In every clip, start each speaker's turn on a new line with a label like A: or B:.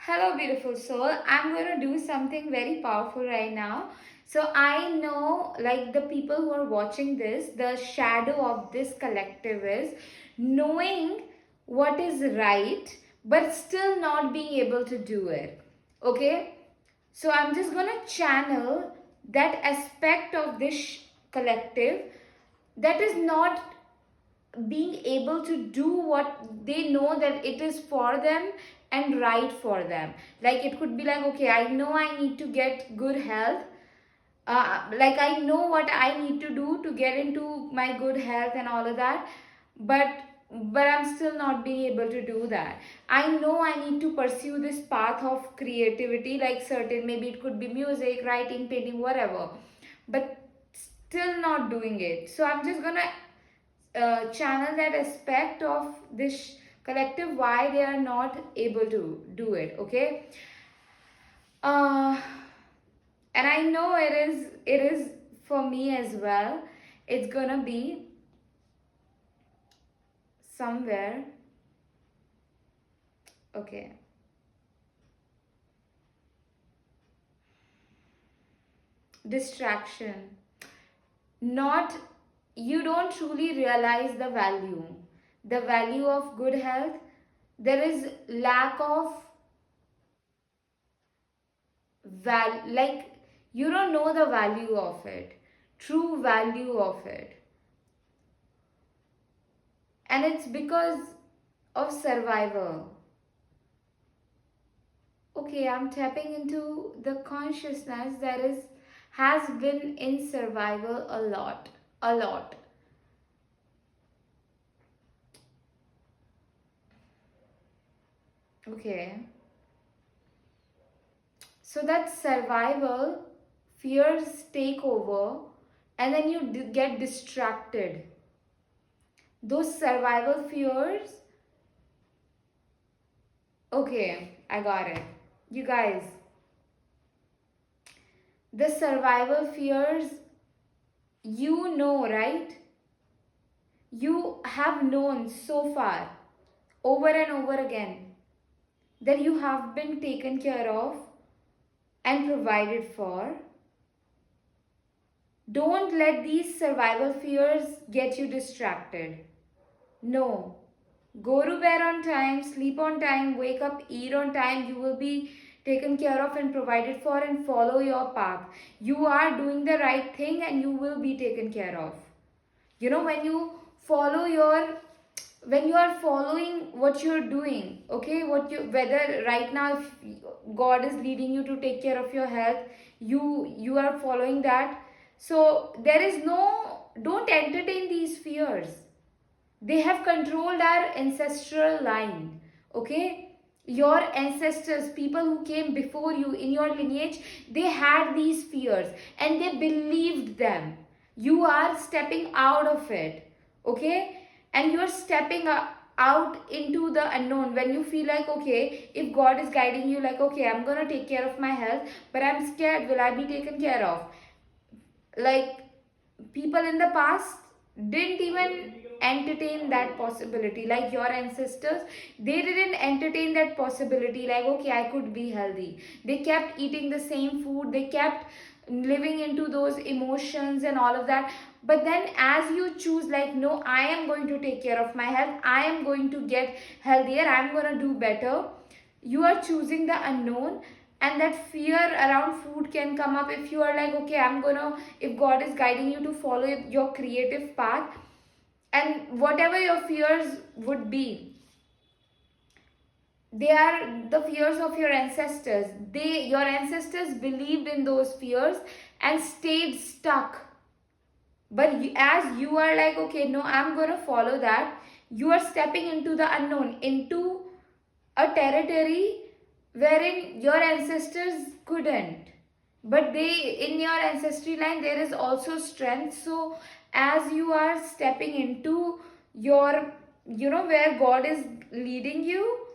A: Hello, beautiful soul. I'm going to do something very powerful right now. So, I know, like the people who are watching this, the shadow of this collective is knowing what is right, but still not being able to do it. Okay? So, I'm just going to channel that aspect of this collective that is not being able to do what they know that it is for them and right for them. Like it could be like, okay, I know I need to get good health. Like I know what I need to do to get into my good health and all of that, but I'm still not being able to do that. I know I need to pursue this path of creativity, like certain, maybe it could be music, writing, painting, whatever, but still not doing it. So I'm just gonna channel that aspect of this collective, why they are not able to do it. Okay. uh, and I know it is for me as well. It's gonna be somewhere. Okay. Distraction. Not, you don't truly realize the value of good health. There is lack of like you don't know the value of it, true value of it, and it's because of survival. Okay, I'm tapping into the consciousness that is has been in survival a lot. Okay, so that survival fears take over, and then you get distracted. Those survival fears. Okay, I got it. You guys, the survival fears, right? You have known so far, over and over again, that you have been taken care of and provided for. Don't let these survival fears get you distracted. No. Go to bed on time, sleep on time, wake up, eat on time. You will be taken care of and provided for, and follow your path. You are doing the right thing and you will be taken care of. When you follow your when you are following what you're doing, okay, whether right now if God is leading you to take care of your health, you are following that. So there is no, don't entertain these fears. They have controlled our ancestral line. Okay, your ancestors, people who came before you in your lineage, they had these fears and they believed them. You are stepping out of it. Okay, and you're stepping out into the unknown when you feel like, okay, if God is guiding you, like, okay, I'm gonna take care of my health, but I'm scared, will I be taken care of? Like, people in the past didn't even entertain that possibility. Like your ancestors, they didn't entertain that possibility, like, okay, I could be healthy. They kept eating the same food, they kept living into those emotions and all of that. But then as you choose, like, no, I am going to take care of my health, I am going to get healthier, I'm going to do better, you are choosing the unknown. And that fear around food can come up if you are like, okay, I'm gonna, if God is guiding you to follow your creative path, and whatever your fears would be, they are the fears of your ancestors. Your ancestors believed in those fears and stayed stuck. But as you are like, okay, no, I'm gonna follow that, you are stepping into the unknown, into a territory wherein your ancestors couldn't. But they, in your ancestry line, there is also strength. So as you are stepping into your, where God is leading you,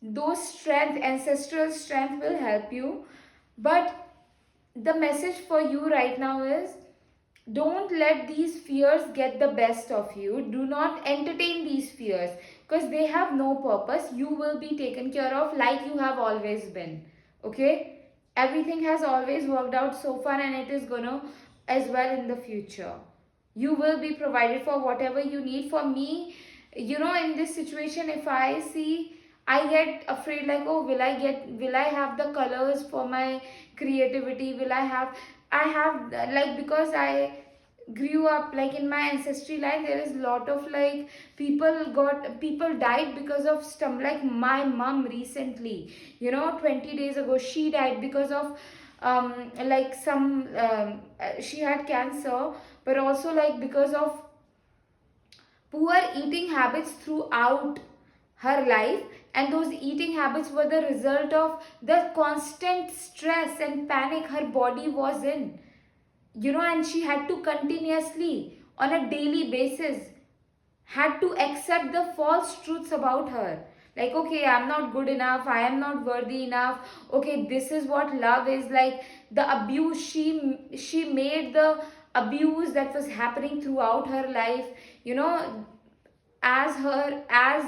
A: those strength, ancestral strength, will help you. But the message for you right now is, don't let these fears get the best of you. Do not entertain these fears. because they have no purpose. You will be taken care of like you have always been. Okay, everything has always worked out so far, and it is gonna as well in the future. You will be provided for whatever you need. For me, in this situation, if I see, I get afraid, like, oh, will I have the colors for my creativity? I have, like, because I grew up, like, in my ancestry line, there is lot of, like, people died because of stomach. Like my mom recently, 20 days ago, she died because of like some she had cancer, but also, like, because of poor eating habits throughout her life. And those eating habits were the result of the constant stress and panic her body was in, and she had to continuously, on a daily basis, had to accept the false truths about her. Like, okay, I'm not good enough, I am not worthy enough. Okay, this is what love is like. The abuse, she made the abuse that was happening throughout her life, as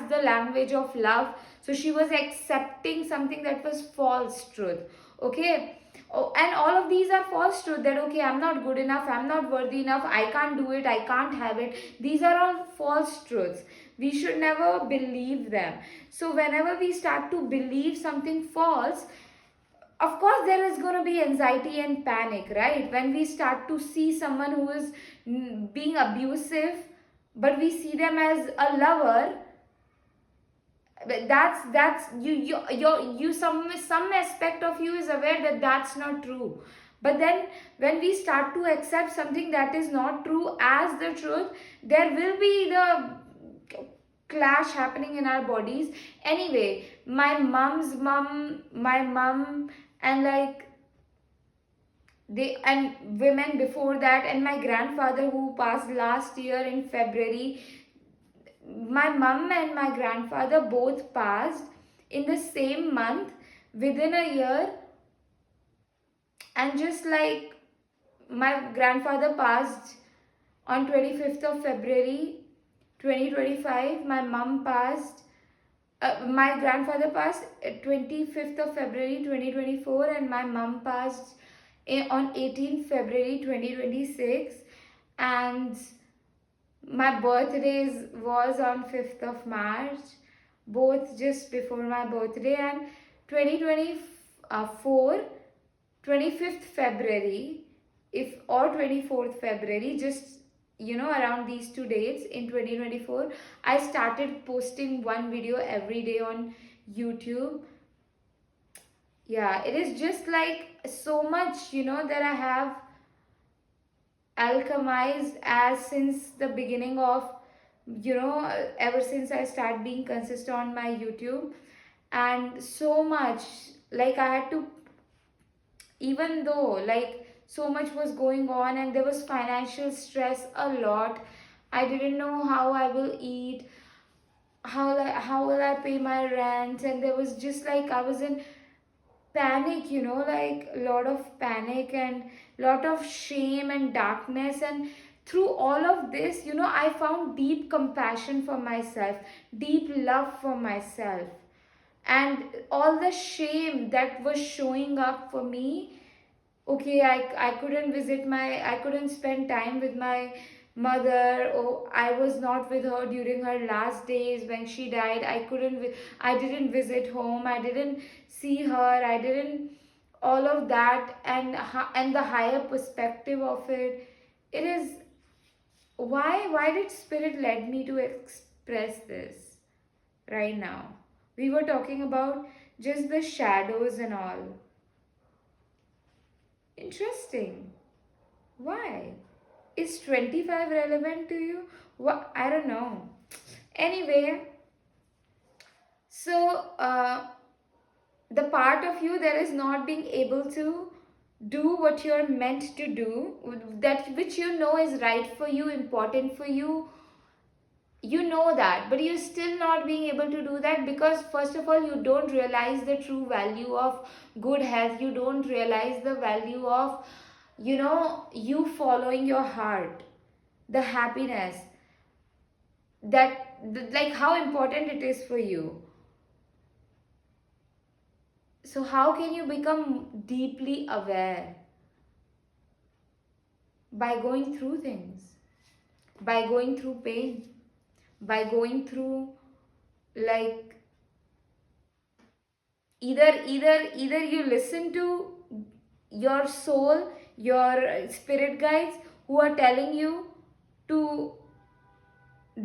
A: the language of love. So she was accepting something that was false truth. Okay. Oh, and all of these are false truth, that okay, I'm not good enough, I'm not worthy enough, I can't do it, I can't have it. These are all false truths. We should never believe them. So whenever we start to believe something false, of course there is going to be anxiety and panic, right? When we start to see someone who is being abusive, but we see them as a lover, but that's you some aspect of you is aware that that's not true. But then when we start to accept something that is not true as the truth, there will be the clash happening in our bodies. Anyway, my mom, and like they and women before that, and my grandfather who passed last year in February, my mum and my grandfather both passed in the same month, within a year. And just like my grandfather passed on 25th of February 2025, my mum passed, my grandfather passed 25th of February 2024, and my mum passed on 18th February 2026. And my birthday was on 5th of March, both just before my birthday. And 2024, 25th February, if or 24th February, just around these two dates in 2024, I started posting one video every day on YouTube. Yeah, it is just like so much, that I have alchemized as since the beginning of, ever since I start being consistent on my YouTube. And so much, like, I had to, even though, like, so much was going on and there was financial stress a lot, I didn't know how I will eat, how will I pay my rent, and there was just like I was in panic, like a lot of panic and lot of shame and darkness. And through all of this, I found deep compassion for myself, deep love for myself. And all the shame that was showing up for me, okay, I couldn't I couldn't spend time with my mother, or I was not with her during her last days when she died. I didn't visit home, I didn't see her, I didn't, all of that. And the higher perspective of it, it is, why did spirit led me to express this right now? We were talking about just the shadows and all. Interesting. Why? Is 25 relevant to you? What? I don't know. Anyway, so the part of you that is not being able to do what you're meant to do, that which is right for you, important for you, that, but you're still not being able to do that because, first of all, you don't realize the true value of good health. You don't realize the value of, you following your heart, the happiness that like how important it is for you. So how can you become deeply aware? By going through things, by going through pain, by going through, like, either you listen to your soul, your spirit guides who are telling you to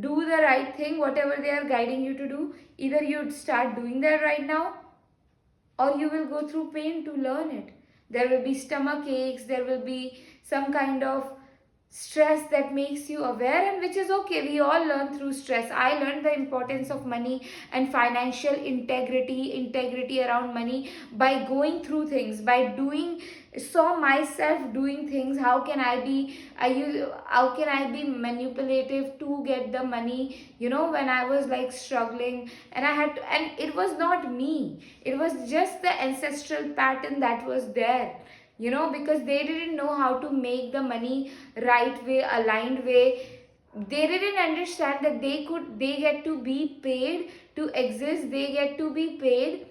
A: do the right thing, whatever they are guiding you to do. Either you start doing that right now, or you will go through pain to learn it. There will be stomach aches, there will be some kind of stress that makes you aware, and which is okay. We all learn through stress. I learned the importance of money and financial integrity around money by going through things, by doing, saw myself doing things. How can I be, how can I be manipulative to get the money, when I was like struggling, and I had to, and it was not me, it was just the ancestral pattern that was there, because they didn't know how to make the money right way, aligned way. They didn't understand that they get to be paid to exist, they get to be paid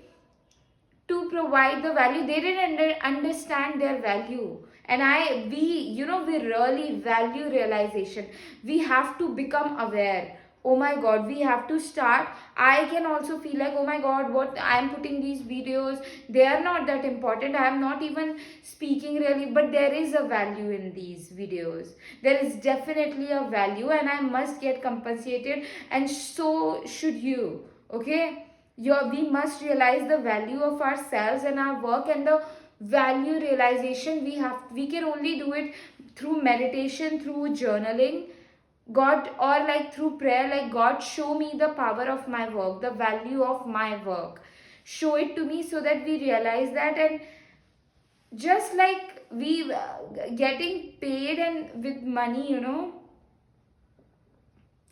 A: to provide the value. They didn't understand their value. And we really value realization. We have to become aware. Oh my god, we have to start. I can also feel like, oh my god, what I am putting these videos, they are not that important, I am not even speaking really, but there is a value in these videos. There is definitely a value, and I must get compensated, and so should you. Okay, we must realize the value of ourselves and our work, and the value realization we can only do it through meditation, through journaling, God, or like through prayer, like, God, show me the power of my work, the value of my work, show it to me, so that we realize that. And just like we getting paid and with money,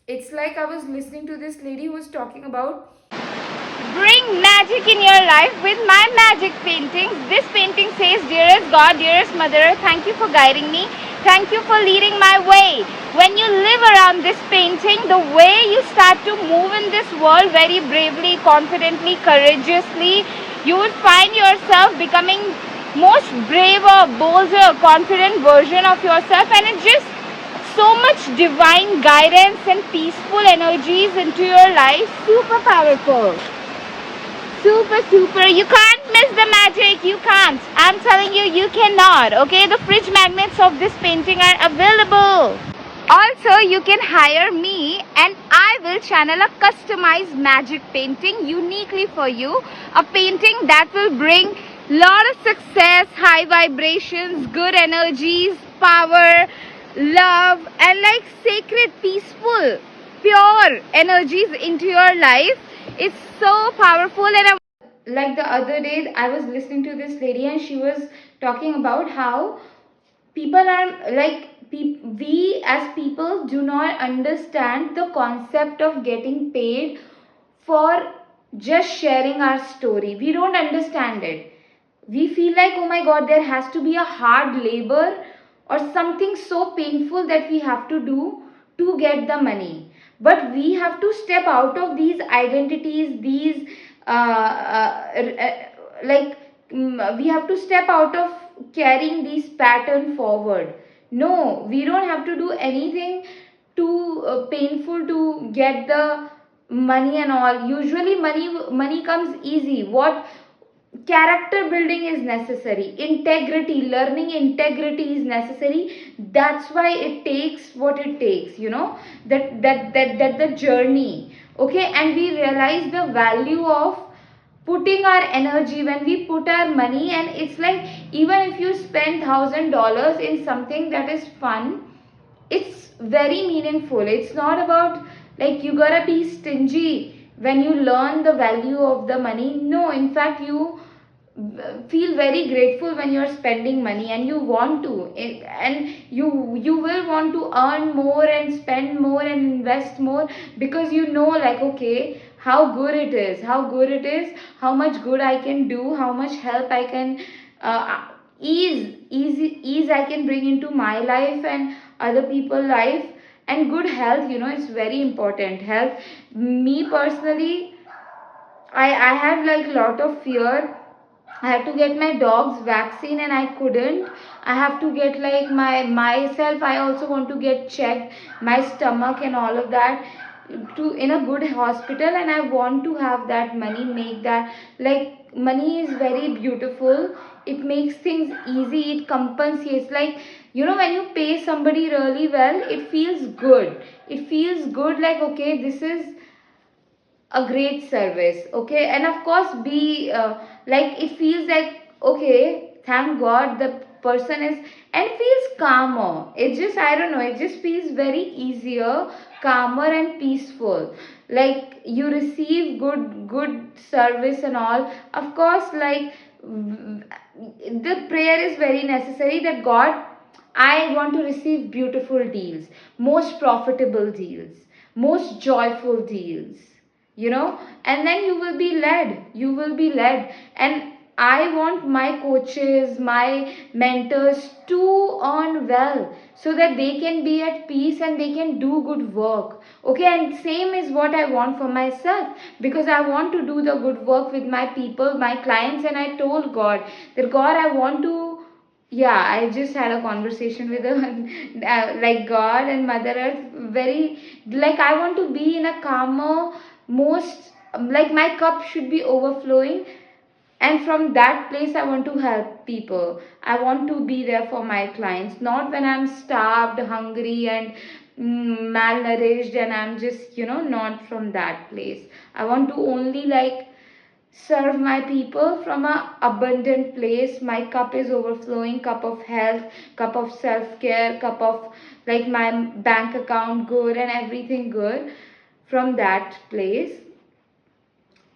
A: it's like I was listening to this lady who was talking about bring magic in your life with my magic paintings. This painting says, dearest God, dearest mother, thank you for guiding me. Thank you for leading my way. When you live around this painting, the way you start to move in this world very bravely, confidently, courageously, you would find yourself becoming most braver, bolder, confident version of yourself, and it's just so much divine guidance and peaceful energies into your life. Super powerful. Super. You can't miss the magic. You can't. I'm telling you, you cannot. Okay, the fridge magnets of this painting are available. Also, you can hire me and I will channel a customized magic painting uniquely for you. A painting that will bring lot of success, high vibrations, good energies, power, love, and like sacred, peaceful, pure energies into your life. It's so powerful. And like the other day, I was listening to this lady, and she was talking about how people are like, we as people do not understand the concept of getting paid for just sharing our story. We don't understand it. We feel like, oh my god, there has to be a hard labor or something so painful that we have to do to get the money. But we have to step out of these identities, these like we have to step out of carrying these pattern forward. No, we don't have to do anything too painful to get the money and all. Usually money comes easy. What character building is necessary, integrity, learning integrity is necessary. That's why it takes what it takes, that the journey. Okay, and we realize the value of putting our energy when we put our money. And it's like, even if you spend $1,000 in something that is fun, it's very meaningful. It's not about like you gotta be stingy when you learn the value of the money. No, in fact, you feel very grateful when you're spending money, and you want to, and you will want to earn more and spend more and invest more, because like, okay, how good it is, how much good I can do, how much help I can ease I can bring into my life and other people's life. And good health, is very important. Health, me personally, I had like a lot of fear. I had to get my dog's vaccine and I couldn't. I have to get like myself. I also want to get checked, my stomach and all of that, to in a good hospital, and I want to have that money, make that, like, money is very beautiful. It makes things easy. It compensates, like, when you pay somebody really well, it feels good. It feels good, like, okay, this is a great service, okay. And of course, be like, it feels like, okay, thank god the person is, and feels calmer. It just, I don't know, it just feels very easier, calmer and peaceful. Like, you receive good service and all. Of course, like, the prayer is very necessary, that god, I want to receive beautiful deals, most profitable deals, most joyful deals, and then you will be led. And I want my coaches, my mentors to earn well, so that they can be at peace and they can do good work, okay. And same is what I want for myself, because I want to do the good work with my people, my clients. And I told god that, god, I want to, yeah, I just had a conversation with a like god and mother earth, very, like, I want to be in a calmer, most, like, my cup should be overflowing, and from that place I want to help people. I want to be there for my clients, not when I'm starved, hungry, and malnourished, and I'm just, not from that place. I want to only, like, serve my people from a abundant place. My cup is overflowing, cup of health, cup of self care, cup of, like, my bank account good and everything good, from that place.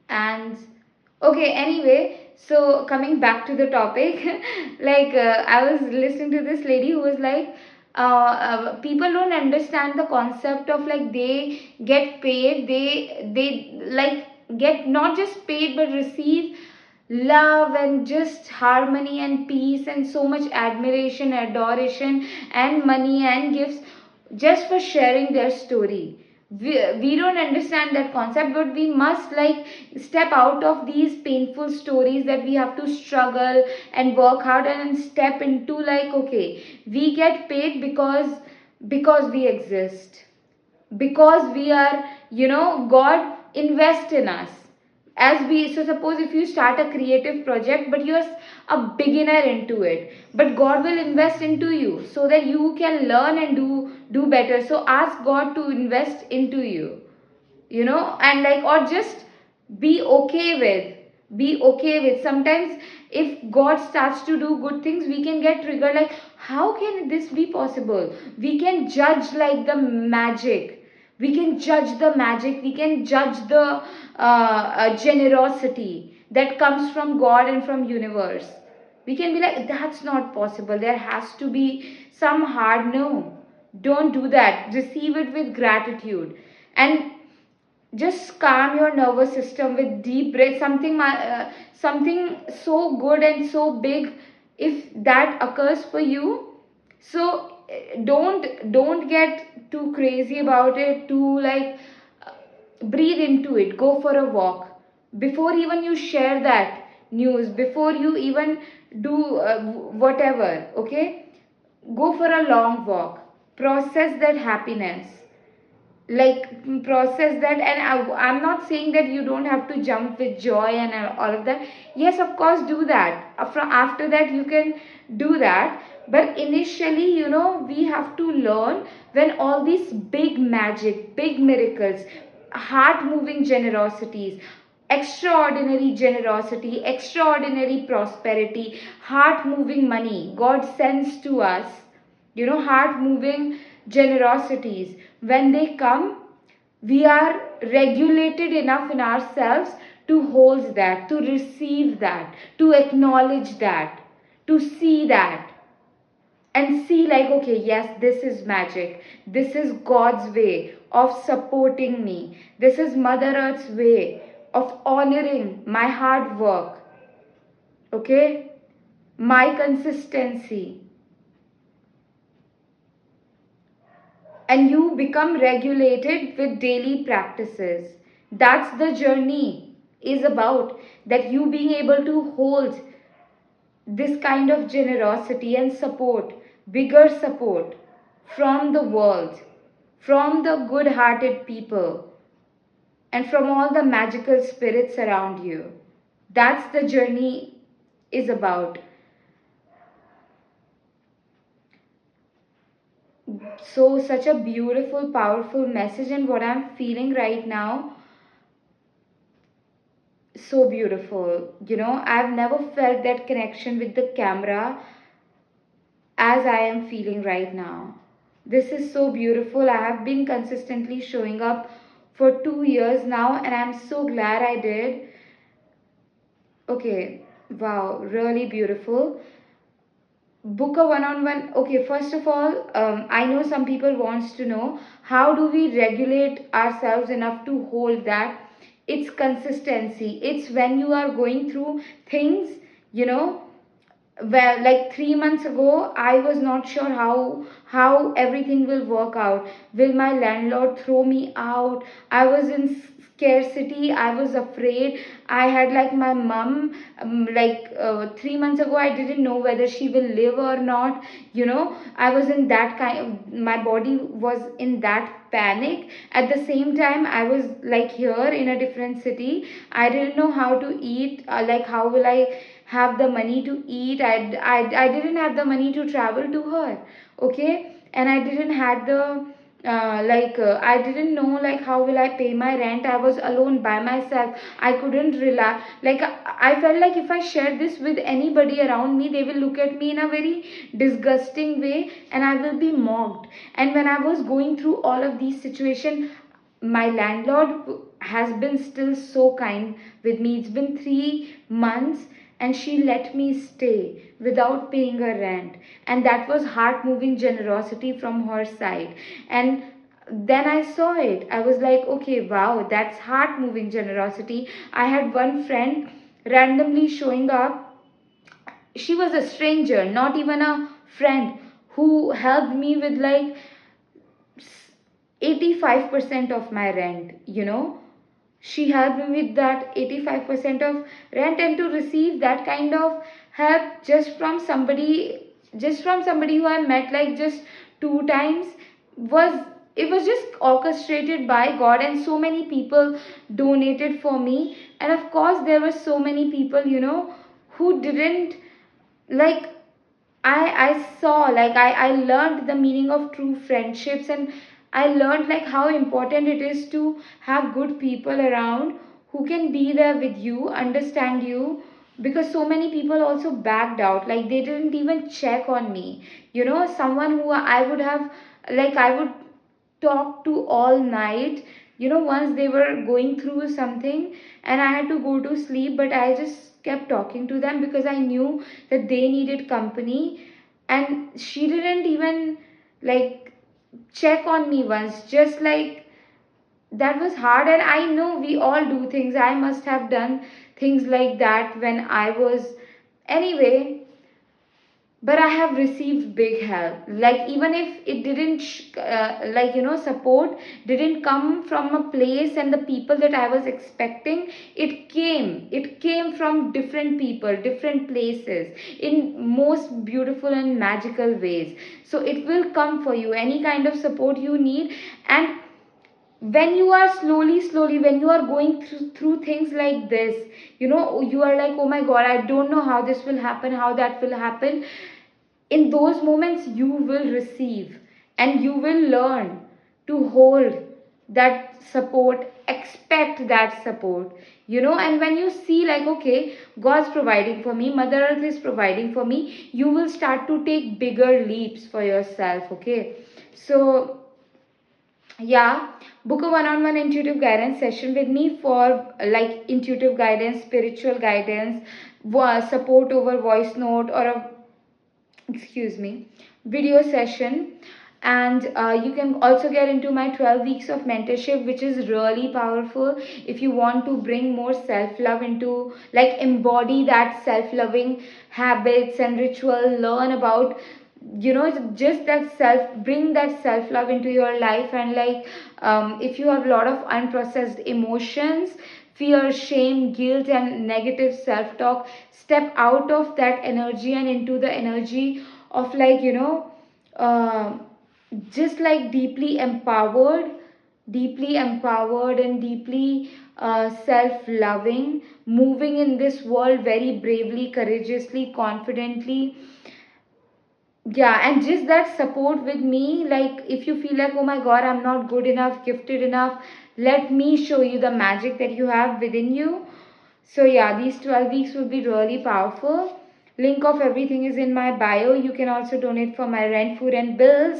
A: And okay, anyway, so coming back to the topic, like, I was listening to this lady who was like, people don't understand the concept of, like, they get paid, they like, get not just paid but receive love and just harmony and peace and so much admiration, adoration, and money and gifts, just for sharing their story. We don't understand that concept, but we must, like, step out of these painful stories, that we have to struggle and work hard, and step into, like, okay, we get paid because we exist, because we are, god invest in us. As we, so suppose if you start a creative project, but you're a beginner into it, but god will invest into you so that you can learn and do better. So ask god to invest into you, and, like, or just be okay with sometimes. If god starts to do good things, we can get triggered, like, how can this be possible? We can judge, like, the magic. We can judge the magic. We can judge the generosity that comes from god and from universe. We can be like, that's not possible, there has to be some hard. No, don't do that. Receive it with gratitude, and just calm your nervous system with deep breath. Something so good and so big, if that occurs for you, so don't get too crazy about it. To, like, breathe into it. Go for a walk before even you share that news, before you even do whatever, okay. Go for a long walk. Process that happiness, like, process that. And I'm not saying that you don't have to jump with joy and all of that. Yes, of course, do that. After that you can do that, but initially, we have to learn, when all these big magic, big miracles, heart moving generosities, extraordinary generosity, extraordinary prosperity, heart moving money god sends to us, heart moving generosities, when they come, we are regulated enough in ourselves to hold that, to receive that, to acknowledge that, to see that, and see, like, okay, yes, this is magic. This is god's way of supporting me. This is mother earth's way of honoring my hard work, okay, my consistency. and you become regulated with daily practices. That's the journey is about, that you being able to hold this kind of generosity and support, bigger support from the world, from the good hearted people, and from all the magical spirits around you. That's the journey is about. So, such a beautiful, powerful message, and what I'm feeling right now, so beautiful. I've never felt that connection with the camera as I am feeling right now. This is so beautiful. I have been consistently showing up for 2 years now, and I'm so glad I did. Okay, wow, really beautiful. Book a one-on-one. Okay, first of all, I know some people wants to know how do we regulate ourselves enough to hold that. It's consistency. It's when you are going through things, you know well, like 3 months ago, I was not sure how everything will work out. Will my landlord throw me out? I was in scarcity. I was afraid. I had like my mom, 3 months ago, I didn't know whether she will live or not. I was in that my body was in that panic. At the same time, I was like here in a different city. I didn't know how to eat. Like, how will I have the money to eat? I didn't have the money to travel to her. Okay, and I didn't had the I didn't know like how will I pay my rent. I was alone by myself. I couldn't relax. Like, I felt like if I share this with anybody around me, they will look at me in a very disgusting way, and I will be mocked. And when I was going through all of these situations, my landlord has been still so kind with me. It's been 3 months, and she let me stay without paying her rent, and that was heart moving generosity from her side. And then I saw it. I was like, okay, wow, that's heart moving generosity. I had one friend randomly showing up. She was a stranger, not even a friend, who helped me with like 85% of my rent. She helped me with that 85% of rent, and to receive that kind of help just from somebody who I met like just 2 times, was it was just orchestrated by God. And so many people donated for me, and of course there were so many people who didn't, like, I saw, like, I learned the meaning of true friendships, and I learned like how important it is to have good people around who can be there with you, understand you. Because so many people also backed out, like they didn't even check on me. Someone who I would have, like, I would talk to all night. Once they were going through something and I had to go to sleep, but I just kept talking to them because I knew that they needed company. And she didn't even like check on me once, just like that was hard. And I know we all do things. I must have done things like that when I was, anyway. But I have received big help, like even if it didn't support didn't come from a place and the people that I was expecting. It came from different people, different places, in most beautiful and magical ways. So it will come for you, any kind of support you need. And when you are slowly, when you are going through things like this, you are like, oh my god, I don't know how this will happen, how that will happen. In those moments you will receive, and you will learn to hold that support, expect that support. And when you see like, okay, God's providing for me, Mother Earth is providing for me, you will start to take bigger leaps for yourself. Okay, so yeah, book a one-on-one intuitive guidance session with me for like intuitive guidance, spiritual guidance, support over voice note, or a, excuse me, video session. And you can also get into my 12 weeks of mentorship, which is really powerful. If you want to bring more self-love into, like, embody that self-loving habits and ritual, learn about just that bring that self love into your life. And like, if you have a lot of unprocessed emotions, fear, shame, guilt, and negative self talk, step out of that energy and into the energy of, like, uh, just like deeply empowered and deeply self loving, moving in this world very bravely, courageously, confidently. Yeah, and just that support with me, like, if you feel like, oh my god, I'm not good enough, gifted enough, let me show you the magic that you have within you. So yeah, these 12 weeks will be really powerful. Link of everything is in my bio. You can also donate for my rent, food, and bills.